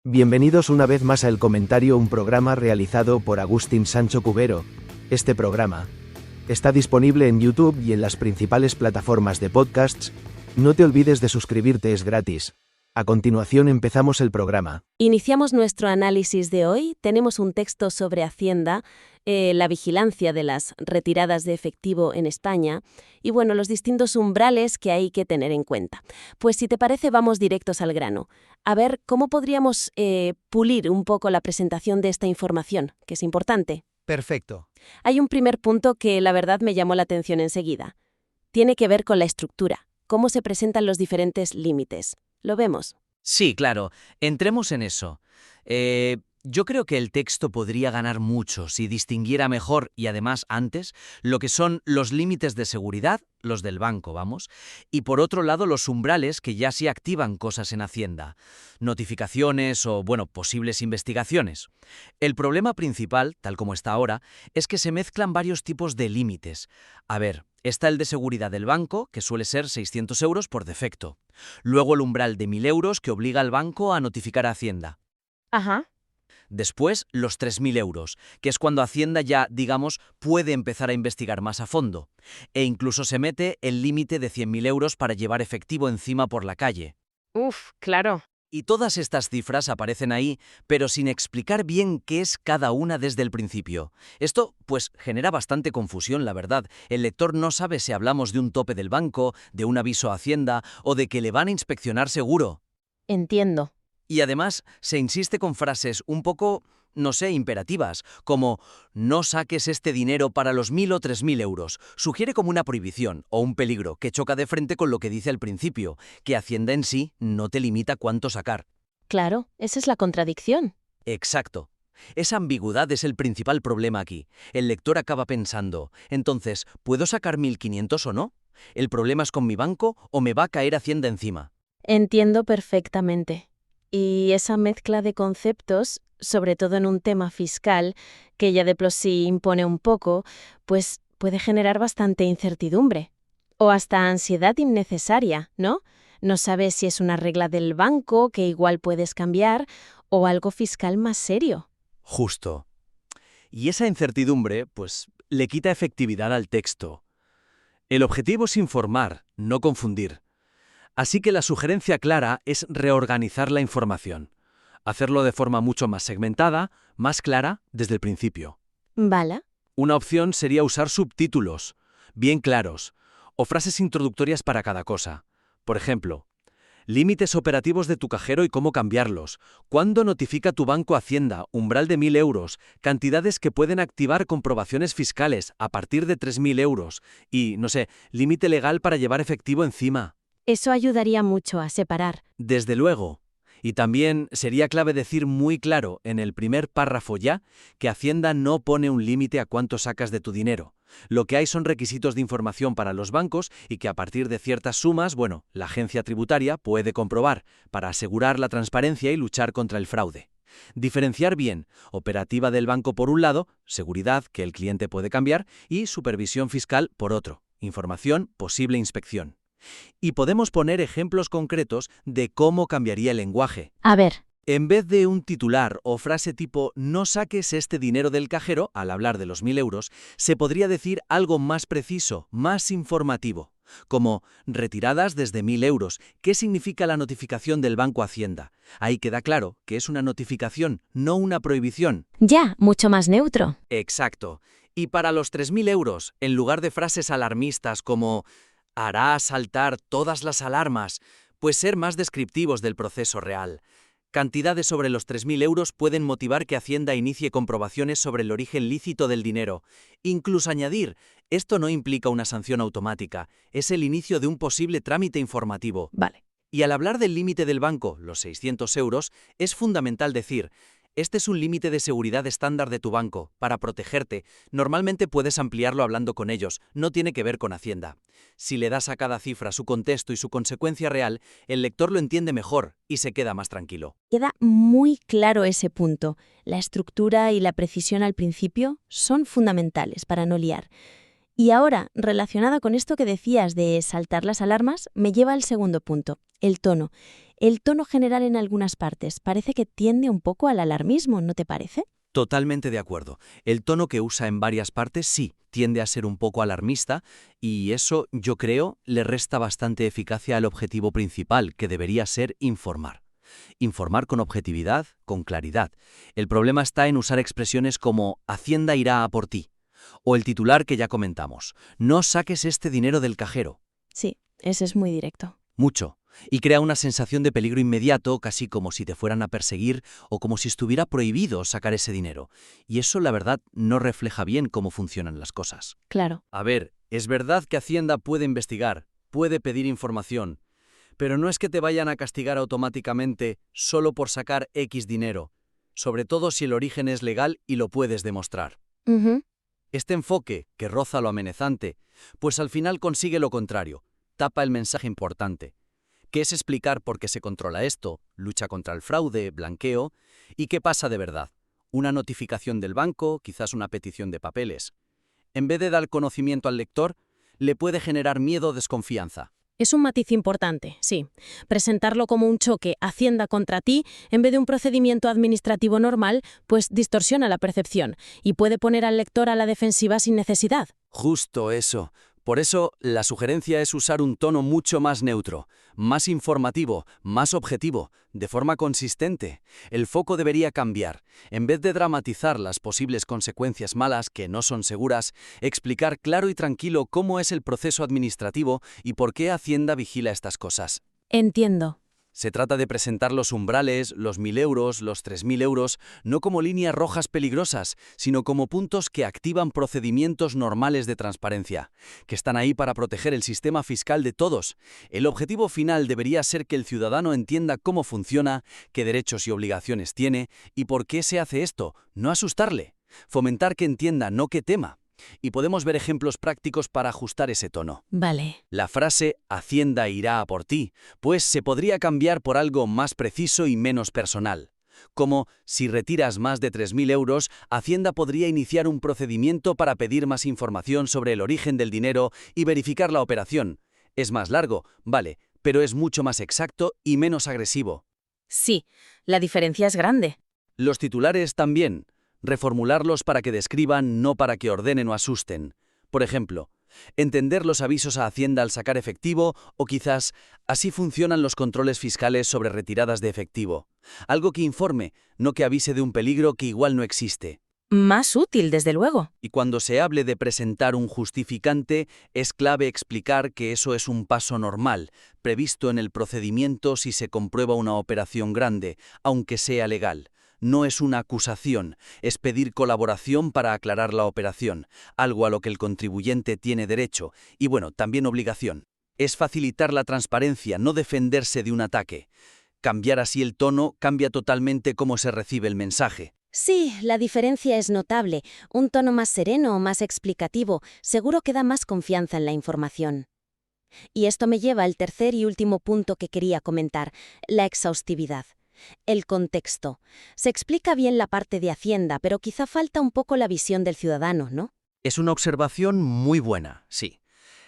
Bienvenidos una vez más a El Comentario, un programa realizado por Agustín Sancho Cubero. Este programa está disponible en YouTube y en las principales plataformas de podcasts. No te olvides de suscribirte, es gratis. A continuación empezamos el programa. Iniciamos nuestro análisis de hoy. Tenemos un texto sobre Hacienda, la vigilancia de las retiradas de efectivo en España y, los distintos umbrales que hay que tener en cuenta. Pues si te parece, vamos directos al grano. A ver, ¿cómo podríamos pulir un poco la presentación de esta información, que es importante? Perfecto. Hay un primer punto que la verdad me llamó la atención enseguida. Tiene que ver con la estructura, cómo se presentan los diferentes límites. ¿Lo vemos? Sí, claro. Entremos en eso. Yo creo que el texto podría ganar mucho si distinguiera mejor y además antes lo que son los límites de seguridad, los del banco, y por otro lado los umbrales que ya sí activan cosas en Hacienda, notificaciones o, posibles investigaciones. El problema principal, tal como está ahora, es que se mezclan varios tipos de límites. A ver, está el de seguridad del banco, que suele ser 600 euros por defecto. Luego el umbral de 1.000 euros que obliga al banco a notificar a Hacienda. Ajá. Después, los 3.000 euros, que es cuando Hacienda ya, puede empezar a investigar más a fondo. E incluso se mete el límite de 100.000 euros para llevar efectivo encima por la calle. Claro. Y todas estas cifras aparecen ahí, pero sin explicar bien qué es cada una desde el principio. Esto, genera bastante confusión, la verdad. El lector no sabe si hablamos de un tope del banco, de un aviso a Hacienda o de que le van a inspeccionar seguro. Entiendo. Y además se insiste con frases un poco, imperativas, como «no saques este dinero para los 1.000 o 3.000 euros». Sugiere como una prohibición o un peligro que choca de frente con lo que dice al principio, que Hacienda en sí no te limita cuánto sacar. Claro, esa es la contradicción. Exacto. Esa ambigüedad es el principal problema aquí. El lector acaba pensando, entonces, ¿puedo sacar 1.500 o no? ¿El problema es con mi banco o me va a caer Hacienda encima? Entiendo perfectamente. Y esa mezcla de conceptos, sobre todo en un tema fiscal, que ya de por sí impone un poco, pues puede generar bastante incertidumbre. O hasta ansiedad innecesaria, ¿no? No sabes si es una regla del banco que igual puedes cambiar o algo fiscal más serio. Justo. Y esa incertidumbre, le quita efectividad al texto. El objetivo es informar, no confundir. Así que la sugerencia clara es reorganizar la información. Hacerlo de forma mucho más segmentada, más clara, desde el principio. ¿Vale? Una opción sería usar subtítulos, bien claros, o frases introductorias para cada cosa. Por ejemplo, límites operativos de tu cajero y cómo cambiarlos. ¿Cuándo notifica tu banco Hacienda? Umbral de 1.000 euros. Cantidades que pueden activar comprobaciones fiscales a partir de 3.000 euros. Y, límite legal para llevar efectivo encima. Eso ayudaría mucho a separar. Desde luego. Y también sería clave decir muy claro en el primer párrafo ya que Hacienda no pone un límite a cuánto sacas de tu dinero. Lo que hay son requisitos de información para los bancos y que a partir de ciertas sumas, la agencia tributaria puede comprobar para asegurar la transparencia y luchar contra el fraude. Diferenciar bien, operativa del banco por un lado, seguridad que el cliente puede cambiar y supervisión fiscal por otro, información, posible inspección. Y podemos poner ejemplos concretos de cómo cambiaría el lenguaje. A ver. En vez de un titular o frase tipo «no saques este dinero del cajero» al hablar de los 1.000 euros, se podría decir algo más preciso, más informativo, como «retiradas desde 1.000 euros». ¿Qué significa la notificación del Banco Hacienda? Ahí queda claro que es una notificación, no una prohibición. Ya, mucho más neutro. Exacto. Y para los 3.000 euros, en lugar de frases alarmistas como «hará saltar todas las alarmas», ser más descriptivos del proceso real. Cantidades sobre los 3.000 euros pueden motivar que Hacienda inicie comprobaciones sobre el origen lícito del dinero. Incluso añadir, esto no implica una sanción automática, es el inicio de un posible trámite informativo. Vale. Y al hablar del límite del banco, los 600 euros, es fundamental decir, este es un límite de seguridad estándar de tu banco, para protegerte. Normalmente puedes ampliarlo hablando con ellos, no tiene que ver con Hacienda. Si le das a cada cifra su contexto y su consecuencia real, el lector lo entiende mejor y se queda más tranquilo. Queda muy claro ese punto. La estructura y la precisión al principio son fundamentales para no liar. Y ahora, relacionada con esto que decías de saltar las alarmas, me lleva al segundo punto, el tono. El tono general en algunas partes parece que tiende un poco al alarmismo, ¿no te parece? Totalmente de acuerdo. El tono que usa en varias partes sí, tiende a ser un poco alarmista y eso, yo creo, le resta bastante eficacia al objetivo principal, que debería ser informar. Informar con objetividad, con claridad. El problema está en usar expresiones como Hacienda irá a por ti, o el titular que ya comentamos, no saques este dinero del cajero. Sí, ese es muy directo. Mucho. Y crea una sensación de peligro inmediato, casi como si te fueran a perseguir o como si estuviera prohibido sacar ese dinero. Y eso, la verdad, no refleja bien cómo funcionan las cosas. Claro. A ver, es verdad que Hacienda puede investigar, puede pedir información, pero no es que te vayan a castigar automáticamente solo por sacar X dinero, sobre todo si el origen es legal y lo puedes demostrar. Ujú. Este enfoque, que roza lo amenazante, pues al final consigue lo contrario, tapa el mensaje importante, que es explicar por qué se controla esto, lucha contra el fraude, blanqueo, y qué pasa de verdad. Una notificación del banco, quizás una petición de papeles. En vez de dar conocimiento al lector, le puede generar miedo o desconfianza. Es un matiz importante, sí. Presentarlo como un choque Hacienda contra ti en vez de un procedimiento administrativo normal, pues distorsiona la percepción y puede poner al lector a la defensiva sin necesidad. Justo eso. Por eso, la sugerencia es usar un tono mucho más neutro, más informativo, más objetivo, de forma consistente. El foco debería cambiar. En vez de dramatizar las posibles consecuencias malas que no son seguras, explicar claro y tranquilo cómo es el proceso administrativo y por qué Hacienda vigila estas cosas. Entiendo. Se trata de presentar los umbrales, los 1.000 euros, los 3.000 euros, no como líneas rojas peligrosas, sino como puntos que activan procedimientos normales de transparencia, que están ahí para proteger el sistema fiscal de todos. El objetivo final debería ser que el ciudadano entienda cómo funciona, qué derechos y obligaciones tiene y por qué se hace esto, no asustarle. Fomentar que entienda, no que tema. Y podemos ver ejemplos prácticos para ajustar ese tono. Vale. La frase Hacienda irá a por ti, pues se podría cambiar por algo más preciso y menos personal. Como, si retiras más de 3.000 euros, Hacienda podría iniciar un procedimiento para pedir más información sobre el origen del dinero y verificar la operación. Es más largo, vale, pero es mucho más exacto y menos agresivo. Sí, la diferencia es grande. Los titulares también. Reformularlos para que describan, no para que ordenen o asusten. Por ejemplo, entender los avisos a Hacienda al sacar efectivo o quizás así funcionan los controles fiscales sobre retiradas de efectivo. Algo que informe, no que avise de un peligro que igual no existe. Más útil, desde luego. Y cuando se hable de presentar un justificante, es clave explicar que eso es un paso normal, previsto en el procedimiento si se comprueba una operación grande, aunque sea legal. No es una acusación, es pedir colaboración para aclarar la operación, algo a lo que el contribuyente tiene derecho y, bueno, también obligación. Es facilitar la transparencia, no defenderse de un ataque. Cambiar así el tono cambia totalmente cómo se recibe el mensaje. Sí, la diferencia es notable. Un tono más sereno o más explicativo seguro que da más confianza en la información. Y esto me lleva al tercer y último punto que quería comentar, la exhaustividad. El contexto. Se explica bien la parte de Hacienda, pero quizá falta un poco la visión del ciudadano, ¿no? Es una observación muy buena, sí.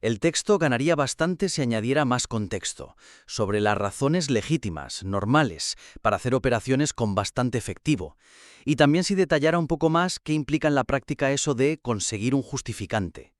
El texto ganaría bastante si añadiera más contexto, sobre las razones legítimas, normales, para hacer operaciones con bastante efectivo. Y también si detallara un poco más qué implica en la práctica eso de conseguir un justificante.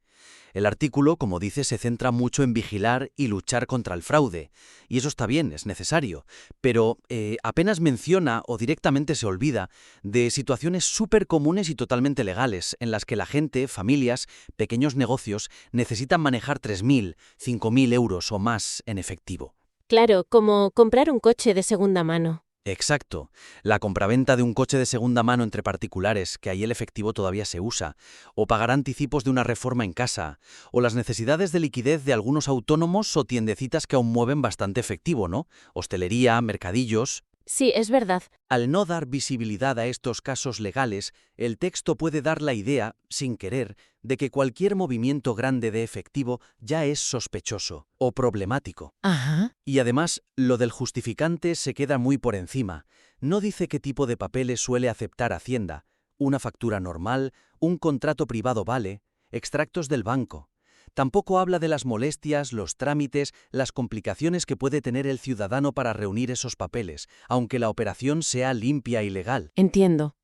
El artículo, como dice, se centra mucho en vigilar y luchar contra el fraude. Y eso está bien, es necesario. Pero apenas menciona o directamente se olvida de situaciones súper comunes y totalmente legales en las que la gente, familias, pequeños negocios necesitan manejar 3.000, 5.000 euros o más en efectivo. Claro, como comprar un coche de segunda mano. Exacto. La compraventa de un coche de segunda mano entre particulares, que ahí el efectivo todavía se usa, o pagar anticipos de una reforma en casa, o las necesidades de liquidez de algunos autónomos o tiendecitas que aún mueven bastante efectivo, ¿no? Hostelería, mercadillos. Sí, es verdad. Al no dar visibilidad a estos casos legales, el texto puede dar la idea, sin querer, de que cualquier movimiento grande de efectivo ya es sospechoso o problemático. Ajá. Y además, lo del justificante se queda muy por encima. No dice qué tipo de papeles suele aceptar Hacienda. Una factura normal, un contrato privado vale, extractos del banco. Tampoco habla de las molestias, los trámites, las complicaciones que puede tener el ciudadano para reunir esos papeles, aunque la operación sea limpia y legal. Entiendo.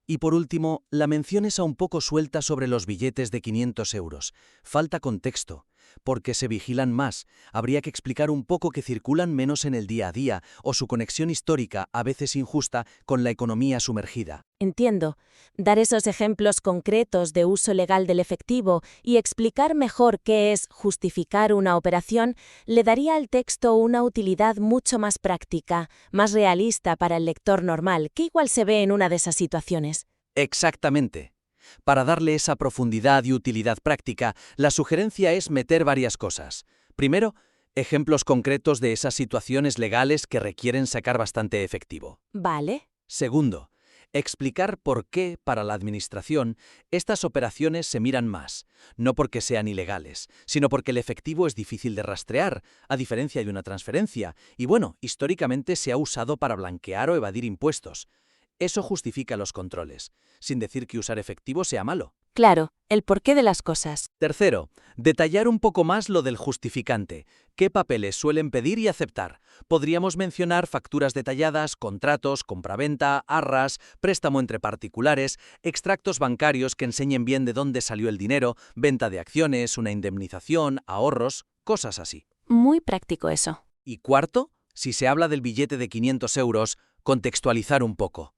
Y por último, la mención es un poco suelta sobre los billetes de 500 euros. Falta contexto. Porque se vigilan más, habría que explicar un poco que circulan menos en el día a día o su conexión histórica, a veces injusta, con la economía sumergida. Entiendo. Dar esos ejemplos concretos de uso legal del efectivo y explicar mejor qué es justificar una operación le daría al texto una utilidad mucho más práctica, más realista para el lector normal, que igual se ve en una de esas situaciones. Exactamente. Para darle esa profundidad y utilidad práctica, la sugerencia es meter varias cosas. Primero, ejemplos concretos de esas situaciones legales que requieren sacar bastante efectivo. Vale. Segundo, explicar por qué, para la administración, estas operaciones se miran más, no porque sean ilegales, sino porque el efectivo es difícil de rastrear, a diferencia de una transferencia, y históricamente se ha usado para blanquear o evadir impuestos. Eso justifica los controles, sin decir que usar efectivo sea malo. Claro, el porqué de las cosas. Tercero, detallar un poco más lo del justificante. ¿Qué papeles suelen pedir y aceptar? Podríamos mencionar facturas detalladas, contratos, compraventa, arras, préstamo entre particulares, extractos bancarios que enseñen bien de dónde salió el dinero, venta de acciones, una indemnización, ahorros, cosas así. Muy práctico eso. Y cuarto, si se habla del billete de 500 euros, contextualizar un poco.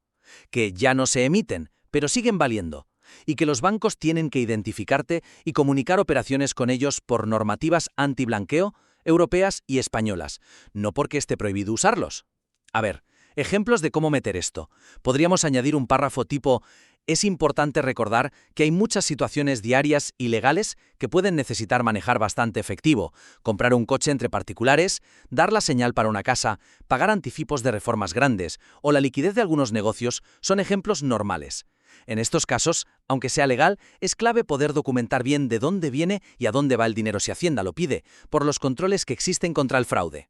Que ya no se emiten, pero siguen valiendo, y que los bancos tienen que identificarte y comunicar operaciones con ellos por normativas antiblanqueo, europeas y españolas, no porque esté prohibido usarlos. A ver, ejemplos de cómo meter esto. Podríamos añadir un párrafo tipo: es importante recordar que hay muchas situaciones diarias y legales que pueden necesitar manejar bastante efectivo, comprar un coche entre particulares, dar la señal para una casa, pagar anticipos de reformas grandes o la liquidez de algunos negocios son ejemplos normales. En estos casos, aunque sea legal, es clave poder documentar bien de dónde viene y a dónde va el dinero si Hacienda lo pide, por los controles que existen contra el fraude.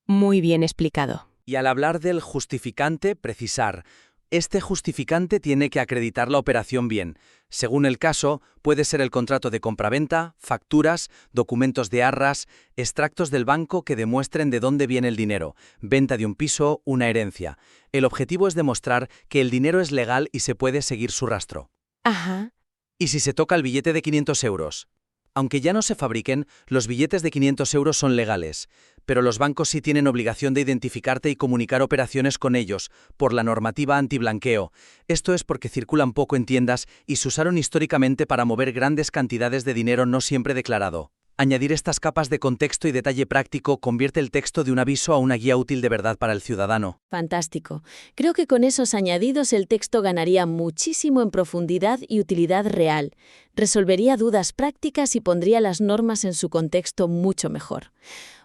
Muy bien explicado. Y al hablar del justificante, precisar: este justificante tiene que acreditar la operación bien. Según el caso, puede ser el contrato de compraventa, facturas, documentos de arras, extractos del banco que demuestren de dónde viene el dinero, venta de un piso, una herencia. El objetivo es demostrar que el dinero es legal y se puede seguir su rastro. Ajá. ¿Y si se toca el billete de 500 euros? Aunque ya no se fabriquen, los billetes de 500 euros son legales, pero los bancos sí tienen obligación de identificarte y comunicar operaciones con ellos, por la normativa antiblanqueo. Esto es porque circulan poco en tiendas y se usaron históricamente para mover grandes cantidades de dinero no siempre declarado. Añadir estas capas de contexto y detalle práctico convierte el texto de un aviso a una guía útil de verdad para el ciudadano. Fantástico. Creo que con esos añadidos el texto ganaría muchísimo en profundidad y utilidad real. Resolvería dudas prácticas y pondría las normas en su contexto mucho mejor.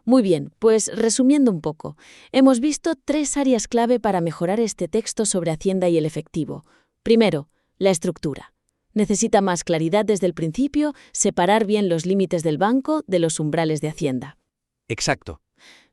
Muy bien, pues resumiendo un poco, hemos visto 3 áreas clave para mejorar este texto sobre Hacienda y el efectivo. Primero, la estructura. Necesita más claridad desde el principio, separar bien los límites del banco de los umbrales de Hacienda. Exacto.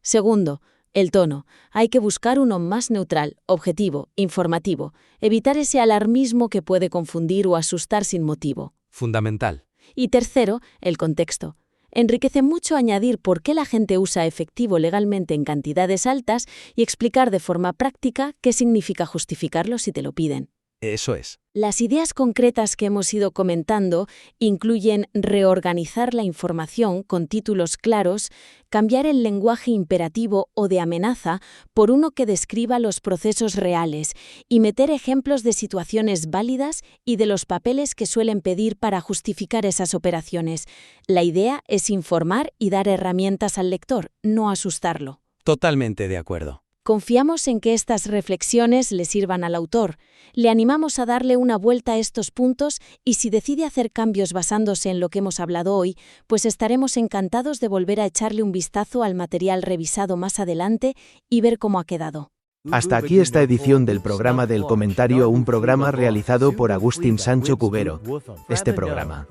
Segundo, el tono. Hay que buscar uno más neutral, objetivo, informativo. Evitar ese alarmismo que puede confundir o asustar sin motivo. Fundamental. Y tercero, el contexto. Enriquece mucho añadir por qué la gente usa efectivo legalmente en cantidades altas y explicar de forma práctica qué significa justificarlo si te lo piden. Eso es. Las ideas concretas que hemos ido comentando incluyen reorganizar la información con títulos claros, cambiar el lenguaje imperativo o de amenaza por uno que describa los procesos reales y meter ejemplos de situaciones válidas y de los papeles que suelen pedir para justificar esas operaciones. La idea es informar y dar herramientas al lector, no asustarlo. Totalmente de acuerdo. Confiamos en que estas reflexiones le sirvan al autor. Le animamos a darle una vuelta a estos puntos y si decide hacer cambios basándose en lo que hemos hablado hoy, pues estaremos encantados de volver a echarle un vistazo al material revisado más adelante y ver cómo ha quedado. Hasta aquí esta edición del programa del comentario, un programa realizado por Agustín Sancho Cubero. Este programa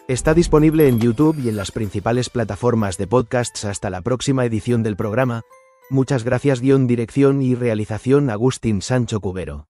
está disponible en YouTube y en las principales plataformas de podcasts. Hasta la próxima edición del programa. Muchas gracias. Dirección y realización Agustín Sancho Cubero.